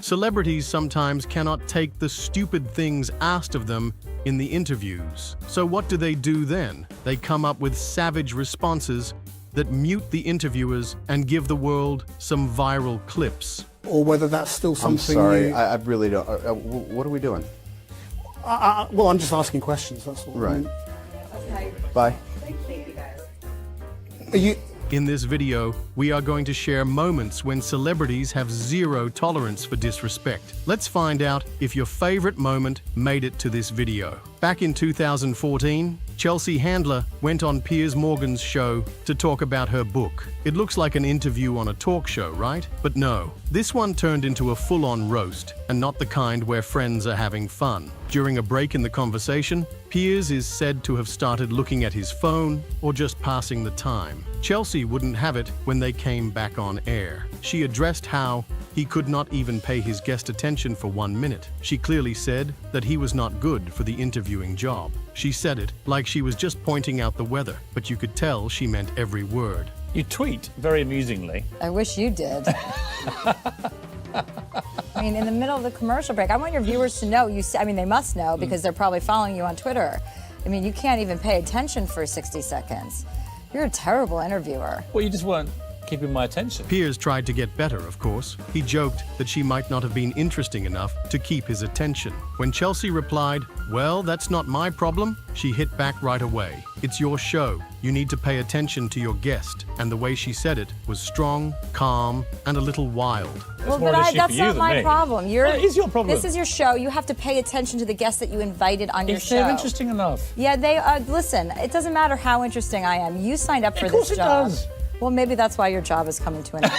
Celebrities sometimes cannot take the stupid things asked of them in the interviews. So what do they do then? They come up with savage responses that mute the interviewers and give the world some viral clips. Or whether that's still something. I'm sorry, I really don't. What are we doing? Well, I'm just asking questions, that's all. Right. Bye. Thank you, guys. Are you... In this video, we are going to share moments when celebrities have zero tolerance for disrespect. Let's find out if your favorite moment made it to this video. Back in 2014, Chelsea Handler went on Piers Morgan's show to talk about her book. It looks like an interview on a talk show, right? But no, this one turned into a full-on roast, and not the kind where friends are having fun. During a break in the conversation, Piers is said to have started looking at his phone or just passing the time. Chelsea wouldn't have it when they came back on air. She addressed how he could not even pay his guest attention for 1 minute. She clearly said that he was not good for the interviewing job. She said it like she was just pointing out the weather, but you could tell she meant every word. You tweet very amusingly. I wish you did. I mean, in the middle of the commercial break, I want your viewers to know, they must know because they're probably following you on Twitter. I mean, you can't even pay attention for 60 seconds. You're a terrible interviewer. Well, you just weren't keeping my attention. Piers tried to get better, of course. He joked that she might not have been interesting enough to keep his attention. When Chelsea replied, "Well, that's not my problem," she hit back right away. "It's your show. You need to pay attention to your guest." And the way she said it was strong, calm, and a little wild. Well, more but of an issue that's for you not than my me. problem. Well, it is your problem. This is your show. You have to pay attention to the guests that you invited on your If show. they're interesting enough. Yeah, they are. Listen, it doesn't matter how interesting I am. You signed up for Of course this it job. does. Well, maybe that's why your job is coming to an end.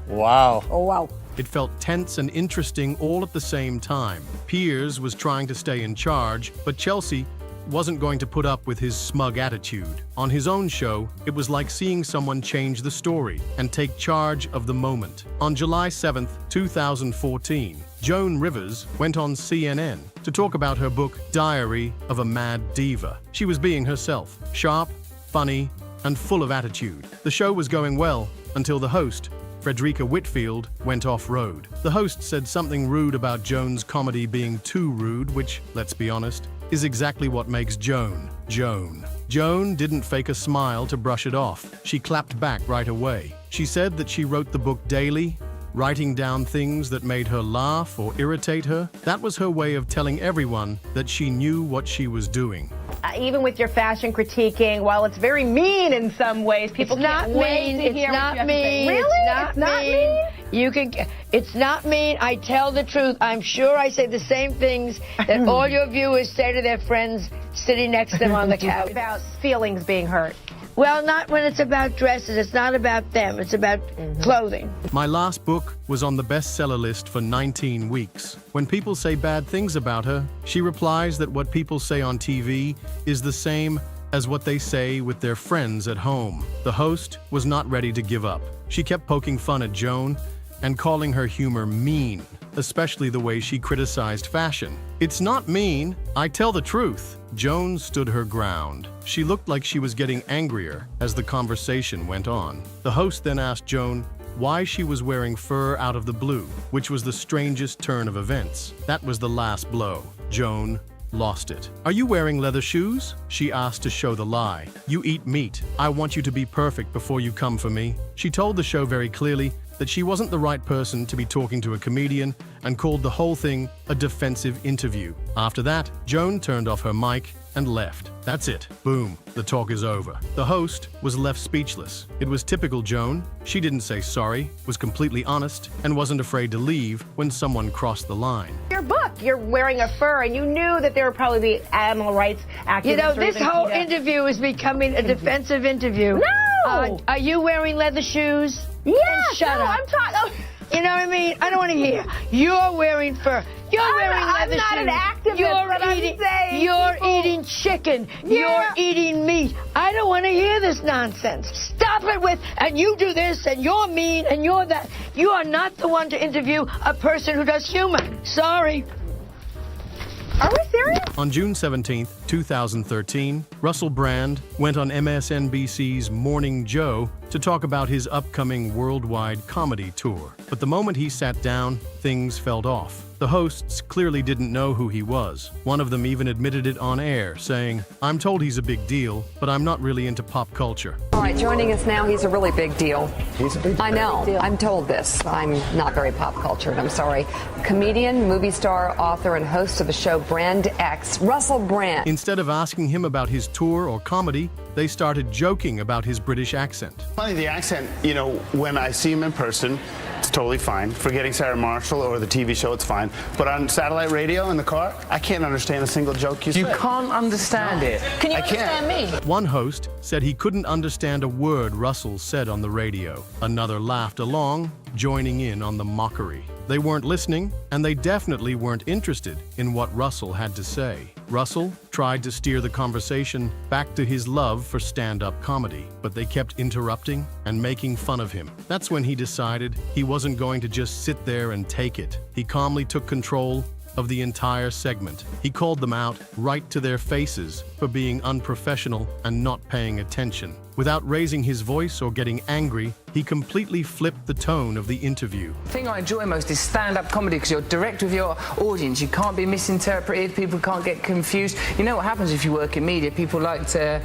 Wow. Oh, wow. It felt tense and interesting all at the same time. Piers was trying to stay in charge, but Chelsea wasn't going to put up with his smug attitude. On his own show, it was like seeing someone change the story and take charge of the moment. On July 7th, 2014, Joan Rivers went on CNN to talk about her book, Diary of a Mad Diva. She was being herself, sharp, funny, and full of attitude. The show was going well until the host, Frederica Whitfield, went off-road. The host said something rude about Joan's comedy being too rude, which, let's be honest, is exactly what makes Joan, Joan. Joan didn't fake a smile to brush it off. She clapped back right away. She said that she wrote the book daily, writing down things that made her laugh or irritate her. That was her way of telling everyone that she knew what she was doing. Even with your fashion critiquing, while it's very mean in some ways, people can't wait to hear what you have to say. Really? It's not mean? You can. It's not mean. I tell the truth. I'm sure I say the same things that all your viewers say to their friends sitting next to them on the couch. About feelings being hurt. Well, not when it's about dresses. It's not about them. It's about clothing. My last book was on the bestseller list for 19 weeks. When people say bad things about her, she replies that what people say on TV is the same as what they say with their friends at home. The host was not ready to give up. She kept poking fun at Joan and calling her humor mean, especially the way she criticized fashion. "It's not mean. I tell the truth." Joan stood her ground. She looked like she was getting angrier as the conversation went on. The host then asked Joan why she was wearing fur out of the blue, which was the strangest turn of events. That was the last blow. Joan lost it. "Are you wearing leather shoes?" she asked to show the lie. "You eat meat. I want you to be perfect before you come for me." She told the show very clearly that she wasn't the right person to be talking to a comedian and called the whole thing a defensive interview. After that, Joan turned off her mic and left. That's it. Boom. The talk is over. The host was left speechless. It was typical Joan. She didn't say sorry, was completely honest, and wasn't afraid to leave when someone crossed the line. Your book, you're wearing a fur, and you knew that there would probably be animal rights activists. You know, or this even whole PETA. interview is becoming a defensive interview. No! Are you wearing leather shoes? Yes, Shut no, up. I'm talking. You know what I mean? I don't want to hear. You're wearing fur. You're wearing leather shoes. I'm not an activist, You're but I'm eating, saying You're people- eating chicken. Yeah. You're eating meat. I don't want to hear this nonsense. Stop it with, and you do this, and you're mean, and you're that. You are not the one to interview a person who does humor. Sorry. Are we serious? On June 17th, 2013, Russell Brand went on MSNBC's Morning Joe to talk about his upcoming worldwide comedy tour. But the moment he sat down, things fell off. The hosts clearly didn't know who he was. One of them even admitted it on air, saying, "I'm told he's a big deal, but I'm not really into pop culture." All right, joining us now, he's a really big deal. He's a big deal. I know. I'm told this. I'm not very pop cultured. I'm sorry. Comedian, movie star, author, and host of the show Brand X, Russell Brand. Instead of asking him about his tour or comedy, they started joking about his British accent. Funny, the accent, you know, when I see him in person, it's totally fine. Forgetting Sarah Marshall or the TV show, it's fine. But on satellite radio in the car, I can't understand a single joke you say. You can't understand it. Can you I can't. understand me? One host said he couldn't understand a word Russell said on the radio. Another laughed along, joining in on the mockery. They weren't listening, and they definitely weren't interested in what Russell had to say. Russell tried to steer the conversation back to his love for stand-up comedy, but they kept interrupting and making fun of him. That's when he decided he wasn't going to just sit there and take it. He calmly took control of the entire segment. He called them out right to their faces for being unprofessional and not paying attention. Without raising his voice or getting angry, he completely flipped the tone of the interview. The thing I enjoy most is stand-up comedy because you're direct with your audience. You can't be misinterpreted. People can't get confused. You know what happens if you work in media? People like to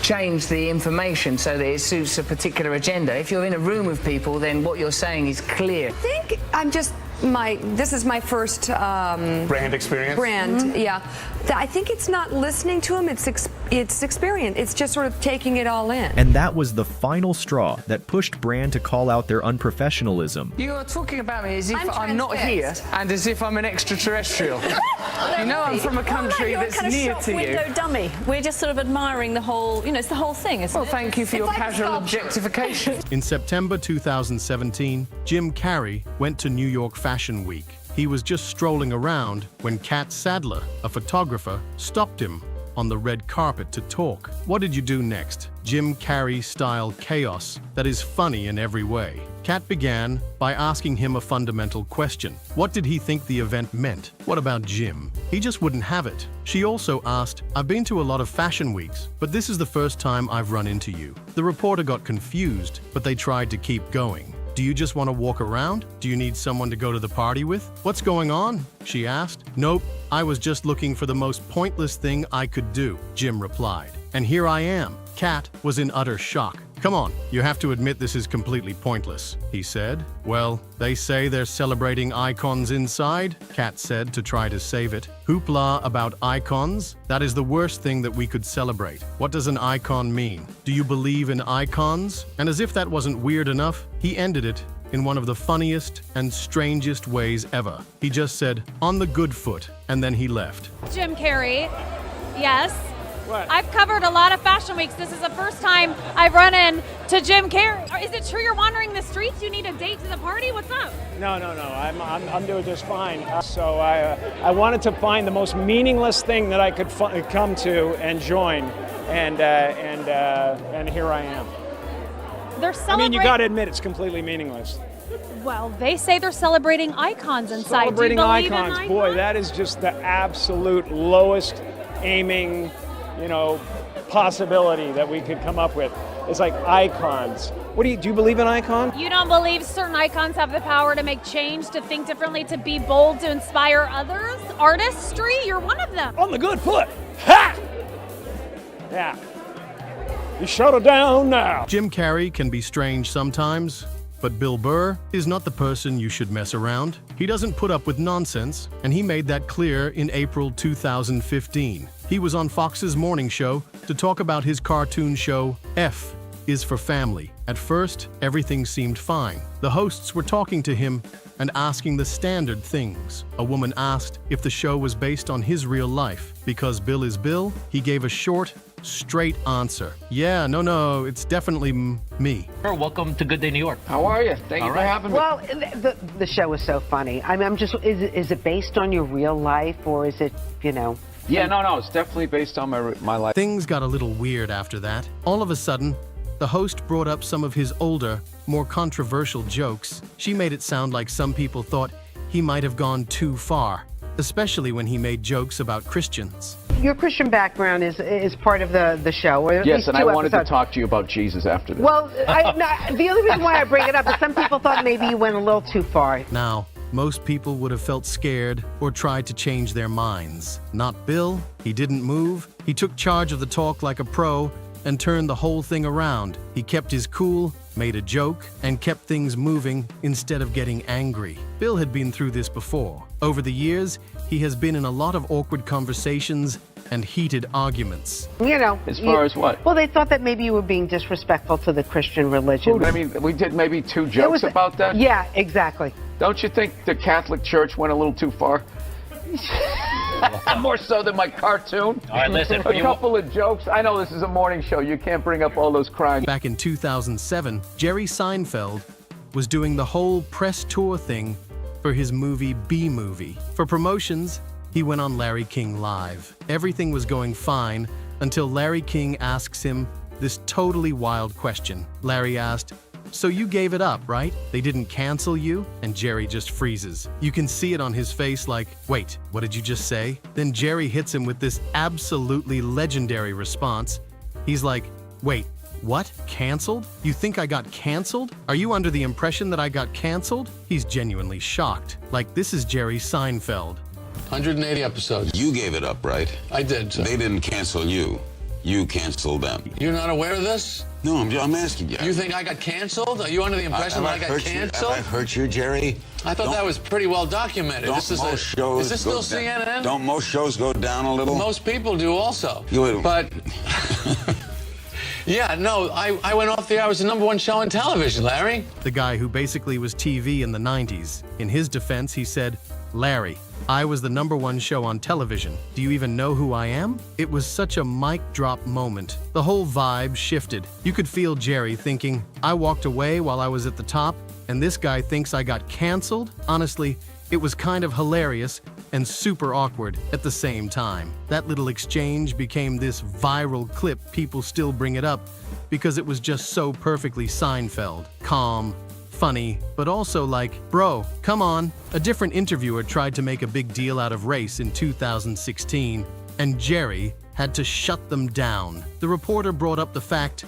change the information so that it suits a particular agenda. If you're in a room with people, then what you're saying is clear. I think I'm just this is my first Brand experience? brand, yeah. I think it's not listening to him, it's experience. It's just sort of taking it all in. And that was the final straw that pushed Brand to call out their unprofessionalism. You are talking about me as if I'm not here transfixed. and as if I'm an extraterrestrial. You know I'm from a country that's near to you. Window dummy. We're just sort of admiring the whole, it's the whole thing, isn't Well, it? thank you for your like a casual sculpture. objectification. In September 2017, Jim Carrey went to New York Fashion Week. He was just strolling around when Kat Sadler, a photographer, stopped him on the red carpet to talk. What did you do next? Jim Carrey-style chaos that is funny in every way. Kat began by asking him a fundamental question. What did he think the event meant? What about Jim? He just wouldn't have it. She also asked, "I've been to a lot of fashion weeks, but this is the first time I've run into you." The reporter got confused, but they tried to keep going. "Do you just want to walk around? Do you need someone to go to the party with? What's going on?" she asked. "Nope, I was just looking for the most pointless thing I could do," Jim replied. "And here I am." Kat was in utter shock. "Come on, you have to admit this is completely pointless," he said. "Well, they say they're celebrating icons inside," Kat said to try to save it. "Hoopla about icons? That is the worst thing that we could celebrate. What does an icon mean? Do you believe in icons?" And as if that wasn't weird enough, he ended it in one of the funniest and strangest ways ever. He just said, "On the good foot," and then he left. Jim Carrey, yes. What? I've covered a lot of fashion weeks. This is the first time I've run into Jim Carrey. Is it true you're wandering the streets? You need a date to the party? What's up? No. I'm doing just fine. So I wanted to find the most meaningless thing that I could come to and join, and here I am. They're I celebrating. mean, you got to admit it's completely meaningless. Well, they say they're celebrating icons inside. Celebrating Do you believe in icons, boy, that is just the absolute lowest aiming, possibility that we could come up with. It's like icons. Do you believe in icons? You don't believe certain icons have the power to make change, to think differently, to be bold, to inspire others? Artistry? You're one of them. On the good foot. Ha! Yeah. You shut it down now. Jim Carrey can be strange sometimes, but Bill Burr is not the person you should mess around. He doesn't put up with nonsense, and he made that clear in April 2015. He was on Fox's morning show to talk about his cartoon show, F is for Family. At first, everything seemed fine. The hosts were talking to him and asking the standard things. A woman asked if the show was based on his real life. Because Bill is Bill, he gave a short, straight answer. "Yeah, no, it's definitely me." Welcome to Good Day New York. How are you? Thank you for having me. Well, the show is so funny. I'm just, is it based on your real life, or is it, Yeah, no, it's definitely based on my life. Things got a little weird after that. All of a sudden, the host brought up some of his older, more controversial jokes. She made it sound like some people thought he might have gone too far, especially when he made jokes about Christians. Your Christian background is part of the show. Or at Yes, least and 2 I wanted to episodes. talk to you about Jesus after this. Well, the only reason why I bring it up is some people thought maybe you went a little too far. Now, most people would have felt scared or tried to change their minds. Not Bill. He didn't move. He took charge of the talk like a pro and turned the whole thing around. He kept his cool, made a joke, and kept things moving instead of getting angry. Bill had been through this before. Over the years, he has been in a lot of awkward conversations and heated arguments. You know. As far as what? Well, they thought that maybe you were being disrespectful to the Christian religion. I mean, we did maybe 2 jokes about that? Yeah, exactly. Don't you think the Catholic Church went a little too far? More so than my cartoon. All right, listen. A couple of jokes. I know this is a morning show. You can't bring up all those crimes. Back in 2007, Jerry Seinfeld was doing the whole press tour thing for his movie B-Movie. For promotions, he went on Larry King Live. Everything was going fine until Larry King asks him this totally wild question. Larry asked, "So you gave it up, right? They didn't cancel you?" And Jerry just freezes. You can see it on his face like, wait, what did you just say? Then Jerry hits him with this absolutely legendary response. He's like, wait, what? Canceled? You think I got canceled? Are you under the impression that I got canceled? He's genuinely shocked. Like, this is Jerry Seinfeld. 180 episodes. You gave it up, right? I did, sir. They didn't cancel you. You canceled them. You're not aware of this? No, I'm asking you. You think I got canceled? Are you under the impression that I got canceled? Have I hurt you, Jerry? I thought that was pretty well documented. Don't This is most shows is this go still down? CNN? Don't most shows go down a little? Most people do also. You- But, yeah, no, I went off the air. I was the #1 show on television, Larry. The guy who basically was TV in the 90s. In his defense, he said, Larry, I was the #1 show on television. Do you even know who I am? It was such a mic drop moment. The whole vibe shifted. You could feel Jerry thinking, I walked away while I was at the top, and this guy thinks I got canceled? Honestly, it was kind of hilarious and super awkward at the same time. That little exchange became this viral clip. People still bring it up because it was just so perfectly Seinfeld. Calm, funny, but also like, bro, come on. A different interviewer tried to make a big deal out of race in 2016, and Jerry had to shut them down. The reporter brought up the fact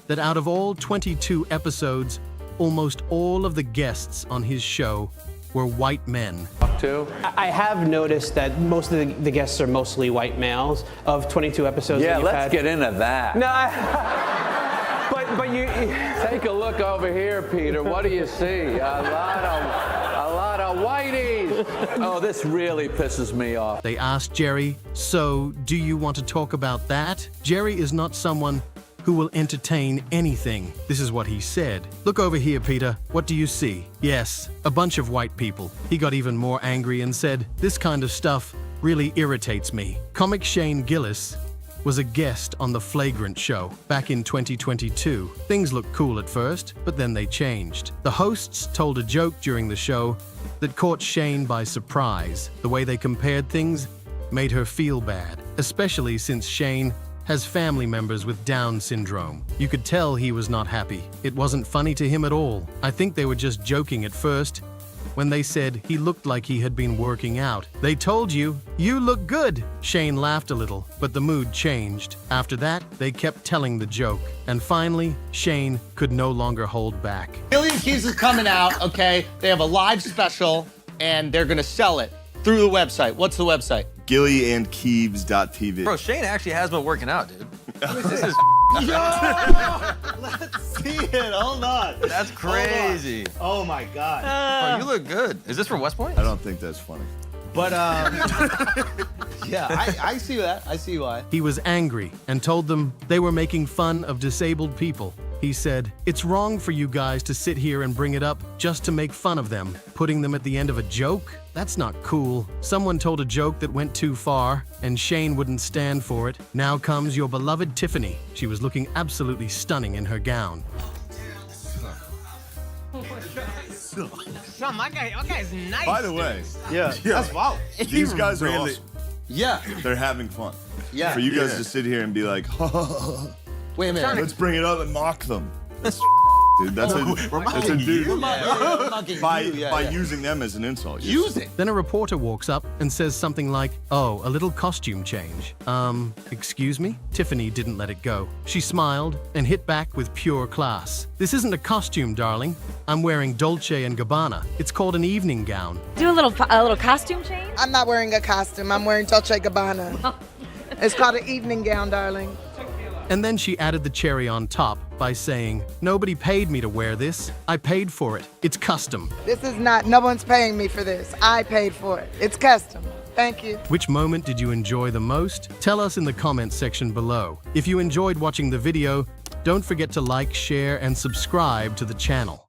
that out of all 22 episodes, almost all of the guests on his show were white men. I have noticed that most of the guests are mostly white males of 22 episodes. Yeah, that you've let's had. get into that. No, but you take a look over here, Peter. What do you see? A lot of whiteys. Oh, this really pisses me off. They asked Jerry, so do you want to talk about that? Jerry is not someone who will entertain anything. This is what he said. Look over here, Peter. What do you see? Yes, a bunch of white people. He got even more angry and said, this kind of stuff really irritates me. Comic Shane Gillis was a guest on The Flagrant Show back in 2022. Things looked cool at first, but then they changed. The hosts told a joke during the show that caught Shane by surprise. The way they compared things made her feel bad, especially since Shane has family members with Down syndrome. You could tell he was not happy. It wasn't funny to him at all. I think they were just joking at first when they said he looked like he had been working out. They told you, you look good. Shane laughed a little, but the mood changed. After that, they kept telling the joke. And finally, Shane could no longer hold back. Gilly and Keeves is coming out, okay? They have a live special, and they're gonna sell it through the website. What's the website? GillyandKeeves.tv. Bro, Shane actually has been working out, dude. This is Yo! Let's see it. Hold on. That's crazy. Oh my God. Bro, you look good. Is this from West Point? I don't think that's funny. But yeah, I see that. I see why. He was angry and told them they were making fun of disabled people. He said, it's wrong for you guys to sit here and bring it up just to make fun of them. Putting them at the end of a joke? That's not cool. Someone told a joke that went too far, and Shane wouldn't stand for it. Now comes your beloved Tiffany. She was looking absolutely stunning in her gown. Son, my guy's nice. By the way, that's wow. These guys are really, awesome. Yeah. They're having fun. Yeah. For you guys to sit here and be like, wait a minute. Let's bring it up and mock them. That's dude. That's mugging a dude. you. Yeah, we're mugging by you, yeah, by yeah. using them as an insult. Using. Then a reporter walks up and says something like, "Oh, a little costume change." Excuse me? Tiffany didn't let it go. She smiled and hit back with pure class. "This isn't a costume, darling. I'm wearing Dolce & Gabbana. It's called an evening gown." Do a little costume change? I'm not wearing a costume. I'm wearing Dolce & Gabbana. It's called an evening gown, darling. And then she added the cherry on top by saying, "Nobody paid me to wear this. I paid for it. It's custom." This is not, no one's paying me for this. I paid for it. It's custom. Thank you. Which moment did you enjoy the most? Tell us in the comments section below. If you enjoyed watching the video, don't forget to like, share, and subscribe to the channel.